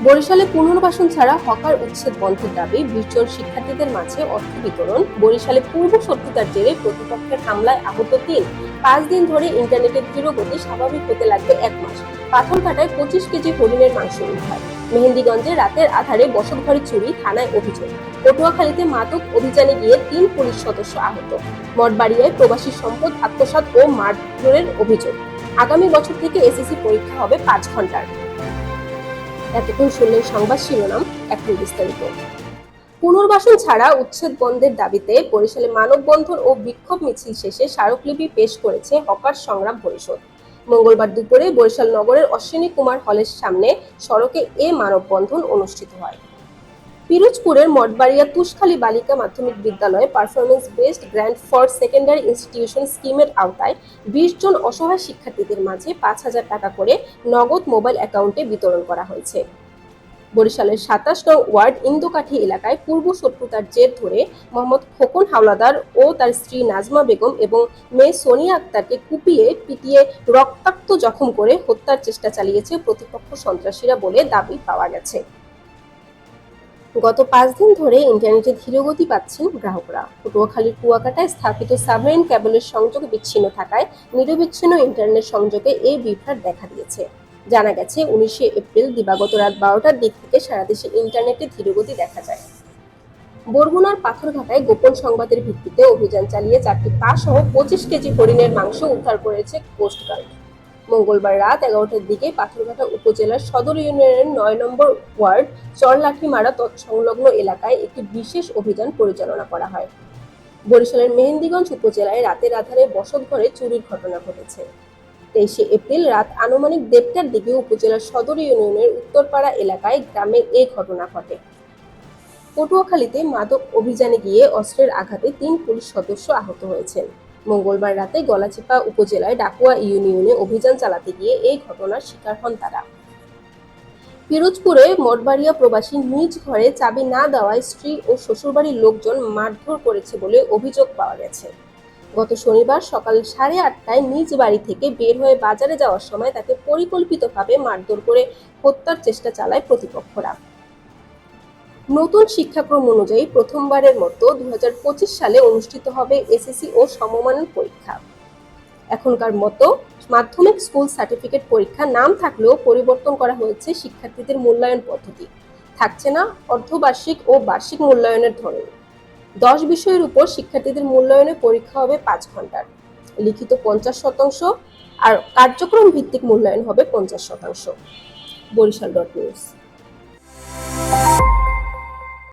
বরিশালে পুনর্বাসন ছাড়া হকার উচ্ছেদ বন্ধের দাবি 20 জন শিক্ষার্থীদের মাঝে অর্থ বিতরণ। বরিশালে পূর্ব শত্রুতার জেরে প্রতিপক্ষের হামলায় আহত 3। 5 দিন ধরে ইন্টারনেটের ধীরগতি স্বাভাবিক হতে লাগবে 1 মাস। পাথরঘাটায় 25 কেজি হরিণের মাংস উদ্ধার। মেহেন্দিগঞ্জে রাতের আধারে বসতঘরে চুরি, থানায় অভিযোগ। পটুয়াখালীতে মাদক অভিযানে গিয়ে 3 পুলিশ সদস্য আহত। মঠবাড়িয়ায় প্রবাসী সম্পদ আত্মসাৎ ও মারধরের অভিযোগ। আগামী বছর থেকে এসএসসি পরীক্ষা হবে 5 ঘন্টার। এতক্ষণ শুনলেন সংবাদ শিরোনাম, এখন বিস্তারিত। পুনর্বাসন ছাড়া উচ্ছেদ বন্ধের দাবিতে বরিশালে মানববন্ধন ও বিক্ষোভ মিছিল শেষে স্মারকলিপি পেশ করেছে হকার সংগ্রাম পরিষদ। মঙ্গলবার দুপুরে বরিশাল নগরের অশ্বিনী কুমার হলের সামনে সড়কে এ মানববন্ধন অনুষ্ঠিত হয়। পিরোজপুরের মঠবাড়িয়া তুষখালী বালিকা মাধ্যমিক বিদ্যালয়ে performance based grant for secondary institution স্কিমের আওতায় 20 জন অসহায় শিক্ষার্থীদের মাঝে 5,000 টাকা করে নগদ মোবাইল অ্যাকাউন্টে বিতরণ করা হয়েছে। বরিশালের 27 নং ওয়ার্ড ইন্দুকাঠি এলাকায় পূর্ব শত্রুতার জের ধরে মোহাম্মদ খোকন হাওলাদার ও তার স্ত্রী নাজমা বেগম এবং মেয়ে সোনিয়া আক্তারকে কুপিয়ে পিটিয়ে রক্তাক্ত জখম করে হত্যার চেষ্টা চালিয়েছে প্রতিপক্ষ সন্ত্রাসীরা বলে দাবি পাওয়া গেছে। গত 5 দিন ধরে ইন্টারনেটে ধীরগতি পাচ্ছেন গ্রাহকরা। পটুয়াখালীর কুয়াকাটায় স্থাপিত সাবমেরিন কেবলের সংযোগ বিচ্ছিন্ন থাকায় নিরবিচ্ছিন্ন ইন্টারনেট সংযোগে এই বিভ্রাট দেখা দিয়েছে। জানা গেছে 19 এপ্রিল দিবাগত রাত 12টার দিক থেকে সারা দেশে ইন্টারনেটে ধীরগতি দেখা যায়। বরগুনার পাথরঘাটায় গোপন সংবাদের ভিত্তিতে অভিযান চালিয়ে 4টি পা সহ 25 কেজি হরিণের মাংস উদ্ধার করেছে কোস্টগার্ড। মঙ্গলবার রাত 11টার দিকে পাথরঘাটা উপজেলার সদর ইউনিয়নের 9 নম্বর ওয়ার্ড চরলাঠিমারা সংলগ্ন এলাকায় একটি বিশেষ অভিযান পরিচালনা করা হয়। বরিশালের মেহেন্দিগঞ্জ উপজেলায় রাতের আধারে বসতঘরে চুরির ঘটনা ঘটেছে। 23 এপ্রিল রাত আনুমানিক 1:30টার দিকে উপজেলার সদর ইউনিয়নের উত্তরপাড়া এলাকায় গ্রামে এই ঘটনা ঘটে। পটুয়াখালীতে মাদক অভিযানে গিয়ে অস্ত্রের আঘাতে 3 পুলিশ সদস্য আহত হয়েছেন। মঙ্গলবার রাতে গলাচিপা উপজেলায় ডাকুয়া ইউনিয়নে অভিযান চালাতে গিয়ে এই ঘটনার শিকার হন তারা। পিরোজপুরে মঠবাড়িয়া প্রবাসী নিজ ঘরে চাবি না দেওয়ায় স্ত্রী ও শ্বশুরবাড়ির লোকজন মারধর করেছে বলে অভিযোগ পাওয়া গেছে। গত শনিবার সকাল 8:30টায় নিজ বাড়ি থেকে বের হয়ে বাজারে যাওয়ার সময় তাকে পরিকল্পিতভাবে মারধর করে হত্যার চেষ্টা চালায় প্রতিপক্ষরা। নতুন শিক্ষাক্রম অনুযায়ী প্রথমবারের মতো 2025 সালে অনুষ্ঠিত হবে এসএসসি ও সমমানের পরীক্ষা। এখনকার মতো মাধ্যমিক স্কুল সার্টিফিকেট পরীক্ষা নাম থাকলেও পরিবর্তন করা হয়েছে শিক্ষার্থীদের মূল্যায়ন পদ্ধতি। থাকছে না অর্ধবার্ষিক ও বার্ষিক মূল্যায়নের ধরন। 10 বিষয়ের উপর শিক্ষার্থীদের মূল্যায়নে পরীক্ষা হবে 5 ঘন্টার। লিখিত 50% আর কার্যক্রম ভিত্তিক মূল্যায়ন হবে 50%। বরিশাল.নিউজ।